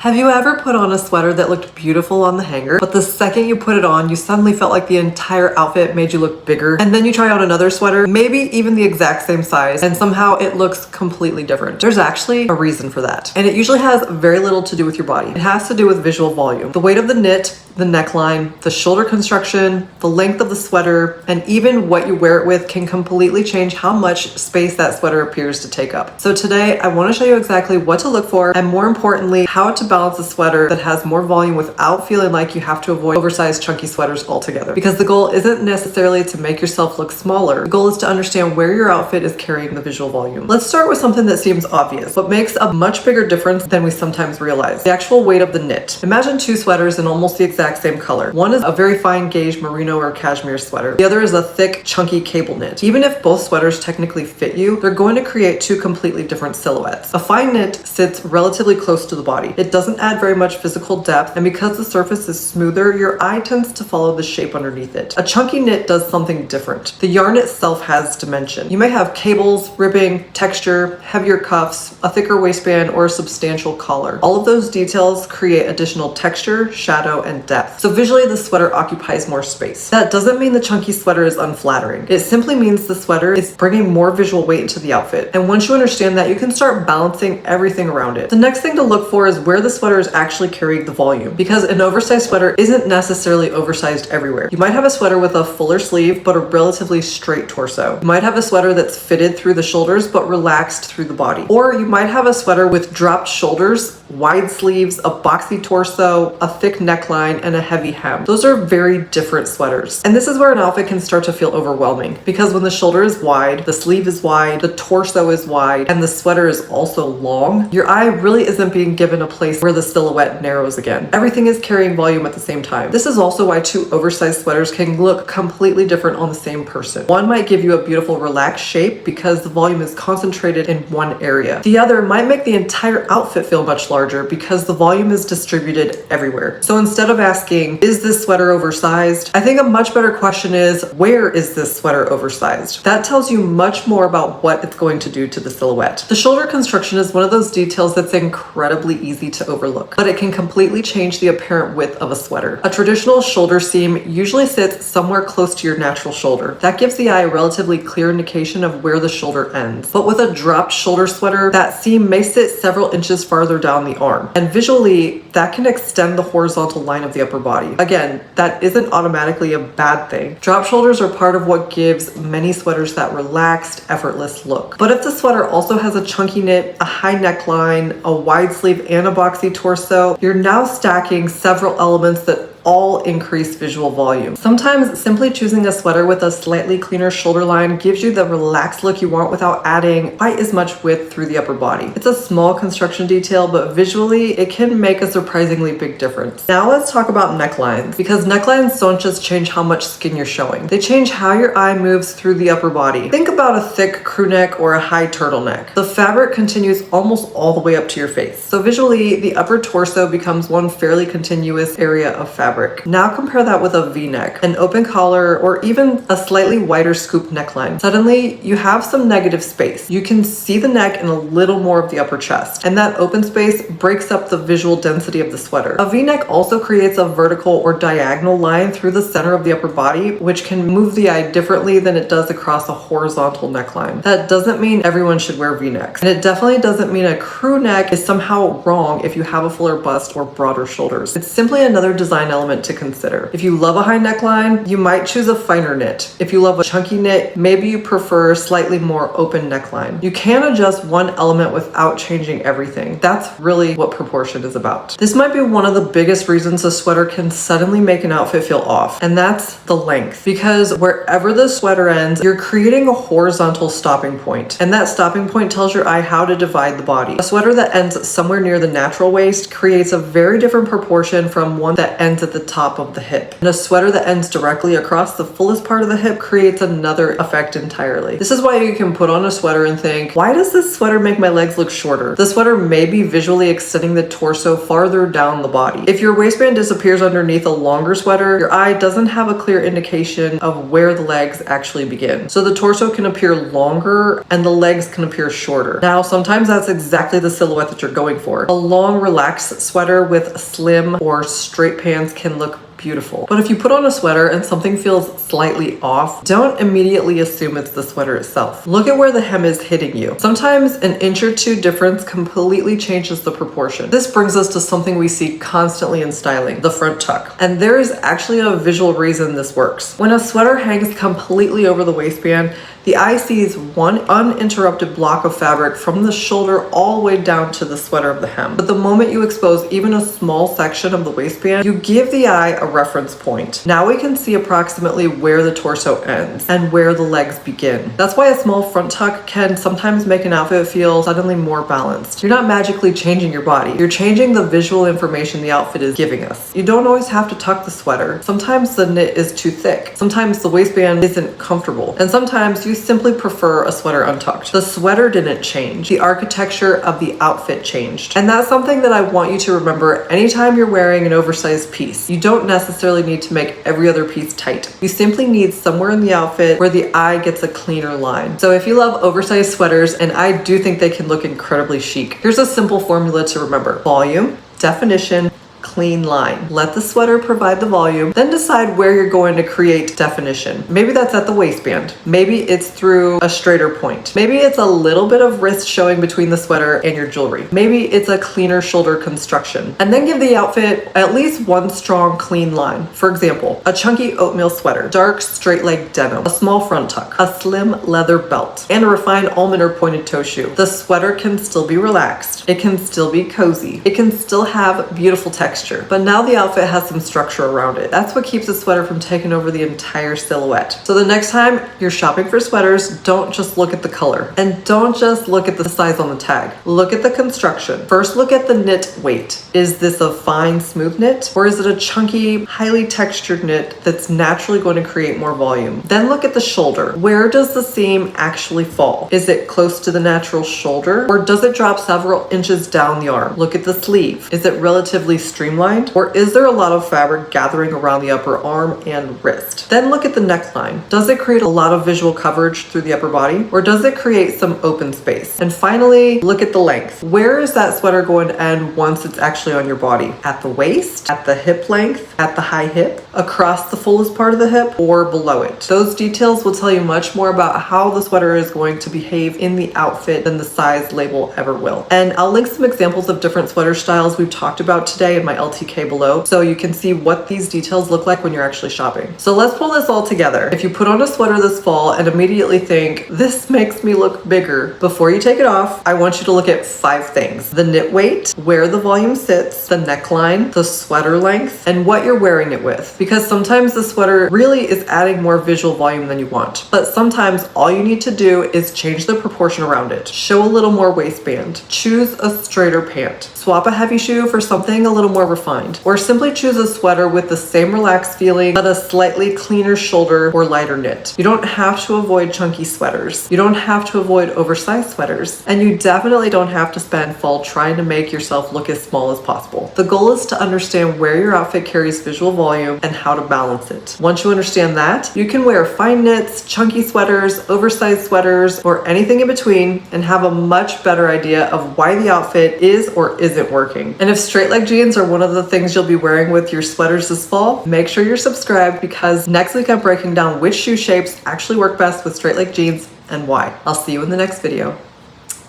Have you ever put on a sweater that looked beautiful on the hanger, but the second you put it on, you suddenly felt like the entire outfit made you look bigger? And then you try on another sweater, maybe even the exact same size, and somehow it looks completely different. There's actually a reason for that. And it usually has very little to do with your body. It has to do with visual volume. The weight of the knit, the neckline, the shoulder construction, the length of the sweater, and even what you wear it with can completely change how much space that sweater appears to take up. So today, I want to show you exactly what to look for, and more importantly, how to balance a sweater that has more volume without feeling like you have to avoid oversized chunky sweaters altogether. Because the goal isn't necessarily to make yourself look smaller. The goal is to understand where your outfit is carrying the visual volume. Let's start with something that seems obvious, but makes a much bigger difference than we sometimes realize. The actual weight of the knit. Imagine two sweaters in almost the exact same color. One is a very fine gauge merino or cashmere sweater. The other is a thick, chunky cable knit. Even if both sweaters technically fit you, they're going to create two completely different silhouettes. A fine knit sits relatively close to the body. It doesn't add very much physical depth, and because the surface is smoother, your eye tends to follow the shape underneath it. A chunky knit does something different. The yarn itself has dimension. You may have cables, ribbing, texture, heavier cuffs, a thicker waistband, or a substantial collar. All of those details create additional texture, shadow, and depth. So visually, the sweater occupies more space. That doesn't mean the chunky sweater is unflattering. It simply means the sweater is bringing more visual weight into the outfit. And once you understand that, you can start balancing everything around it. The next thing to look for is where the sweater is actually carrying the volume, because an oversized sweater isn't necessarily oversized everywhere. You might have a sweater with a fuller sleeve but a relatively straight torso. You might have a sweater that's fitted through the shoulders but relaxed through the body. Or you might have a sweater with dropped shoulders, wide sleeves, a boxy torso, a thick neckline, and a heavy hem. Those are very different sweaters. And this is where an outfit can start to feel overwhelming, because when the shoulder is wide, the sleeve is wide, the torso is wide, and the sweater is also long, your eye really isn't being given a place where the silhouette narrows again. Everything is carrying volume at the same time. This is also why two oversized sweaters can look completely different on the same person. One might give you a beautiful relaxed shape because the volume is concentrated in one area. The other might make the entire outfit feel much larger because the volume is distributed everywhere. So instead of asking, is this sweater oversized? I think a much better question is, where is this sweater oversized? That tells you much more about what it's going to do to the silhouette. The shoulder construction is one of those details that's incredibly easy to overlook, but it can completely change the apparent width of a sweater. A traditional shoulder seam usually sits somewhere close to your natural shoulder. That gives the eye a relatively clear indication of where the shoulder ends. But with a dropped shoulder sweater, that seam may sit several inches farther down the arm. And visually, that can extend the horizontal line of the upper body. Again, that isn't automatically a bad thing. Drop shoulders are part of what gives many sweaters that relaxed, effortless look. But if the sweater also has a chunky knit, a high neckline, a wide sleeve, and a boxy torso, you're now stacking several elements that all increase visual volume. Sometimes simply choosing a sweater with a slightly cleaner shoulder line gives you the relaxed look you want without adding quite as much width through the upper body. It's a small construction detail, but visually it can make a surprisingly big difference. Now let's talk about necklines, because necklines don't just change how much skin you're showing. They change how your eye moves through the upper body. Think about a thick crew neck or a high turtleneck. The fabric continues almost all the way up to your face. So visually, the upper torso becomes one fairly continuous area of fabric. Now compare that with a V-neck, an open collar, or even a slightly wider scoop neckline. Suddenly, you have some negative space. You can see the neck and a little more of the upper chest, and that open space breaks up the visual density of the sweater. A V-neck also creates a vertical or diagonal line through the center of the upper body, which can move the eye differently than it does across a horizontal neckline. That doesn't mean everyone should wear V-necks, and it definitely doesn't mean a crew neck is somehow wrong if you have a fuller bust or broader shoulders. It's simply another design element to consider. If you love a high neckline, you might choose a finer knit. If you love a chunky knit, maybe you prefer slightly more open neckline. You can adjust one element without changing everything. That's really what proportion is about. This might be one of the biggest reasons a sweater can suddenly make an outfit feel off, and that's the length. Because wherever the sweater ends, you're creating a horizontal stopping point, and that stopping point tells your eye how to divide the body. A sweater that ends somewhere near the natural waist creates a very different proportion from one that ends at at the top of the hip. And a sweater that ends directly across the fullest part of the hip creates another effect entirely. This is why you can put on a sweater and think, why does this sweater make my legs look shorter? The sweater may be visually extending the torso farther down the body. If your waistband disappears underneath a longer sweater, your eye doesn't have a clear indication of where the legs actually begin. So the torso can appear longer and the legs can appear shorter. Now, sometimes that's exactly the silhouette that you're going for. A long, relaxed sweater with slim or straight pants can look beautiful. But if you put on a sweater and something feels slightly off, don't immediately assume it's the sweater itself. Look at where the hem is hitting you. Sometimes an inch or two difference completely changes the proportion. This brings us to something we see constantly in styling, the front tuck. And there is actually a visual reason this works. When a sweater hangs completely over the waistband, the eye sees one uninterrupted block of fabric from the shoulder all the way down to the sweater of the hem. But the moment you expose even a small section of the waistband, you give the eye a reference point. Now we can see approximately where the torso ends and where the legs begin. That's why a small front tuck can sometimes make an outfit feel suddenly more balanced. You're not magically changing your body. You're changing the visual information the outfit is giving us. You don't always have to tuck the sweater. Sometimes the knit is too thick. Sometimes the waistband isn't comfortable. And sometimes you simply prefer a sweater untucked. The sweater didn't change. The architecture of the outfit changed. And that's something that I want you to remember anytime you're wearing an oversized piece. You don't necessarily need to make every other piece tight. You simply need somewhere in the outfit where the eye gets a cleaner line. So if you love oversized sweaters, and I do think they can look incredibly chic, here's a simple formula to remember. Volume, definition, clean line. Let the sweater provide the volume, then decide where you're going to create definition. Maybe that's at the waistband. Maybe it's through a straighter point. Maybe it's a little bit of wrist showing between the sweater and your jewelry. Maybe it's a cleaner shoulder construction. And then give the outfit at least one strong, clean line. For example, a chunky oatmeal sweater, dark straight leg denim, a small front tuck, a slim leather belt, and a refined almond or pointed toe shoe. The sweater can still be relaxed. It can still be cozy. It can still have beautiful texture. But now the outfit has some structure around it. That's what keeps a sweater from taking over the entire silhouette. So the next time you're shopping for sweaters, don't just look at the color and don't just look at the size on the tag. Look at the construction. First, look at the knit weight. Is this a fine, smooth knit, or is it a chunky, highly textured knit that's naturally going to create more volume? Then look at the shoulder. Where does the seam actually fall? Is it close to the natural shoulder, or does it drop several inches down the arm? Look at the sleeve. Is it relatively streamlined, or is there a lot of fabric gathering around the upper arm and wrist? Then look at the neckline. Does it create a lot of visual coverage through the upper body, or does it create some open space? And finally, look at the length. Where is that sweater going to end once it's actually on your body? At the waist, at the hip length, at the high hip, across the fullest part of the hip, or below it? Those details will tell you much more about how the sweater is going to behave in the outfit than the size label ever will. And I'll link some examples of different sweater styles we've talked about today in my LTK below, so you can see what these details look like when you're actually shopping. So let's pull this all together. If you put on a sweater this fall and immediately think, this makes me look bigger, before you take it off, I want you to look at 5 things. The knit weight, where the volume sits, the neckline, the sweater length, and what you're wearing it with. Because sometimes the sweater really is adding more visual volume than you want. But sometimes all you need to do is change the proportion around it. Show a little more waistband. Choose a straighter pant. Swap a heavy shoe for something a little more refined. Or simply choose a sweater with the same relaxed feeling but a slightly cleaner shoulder or lighter knit. You don't have to avoid chunky sweaters. You don't have to avoid oversized sweaters. And you definitely don't have to spend fall trying to make yourself look as small as possible. The goal is to understand where your outfit carries visual volume and how to balance it. Once you understand that, you can wear fine knits, chunky sweaters, oversized sweaters, or anything in between and have a much better idea of why the outfit is or isn't working. And if straight leg jeans are one of the things you'll be wearing with your sweaters this fall, make sure you're subscribed, because next week I'm breaking down which shoe shapes actually work best with straight leg jeans and why. I'll see you in the next video.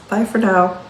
Bye for now.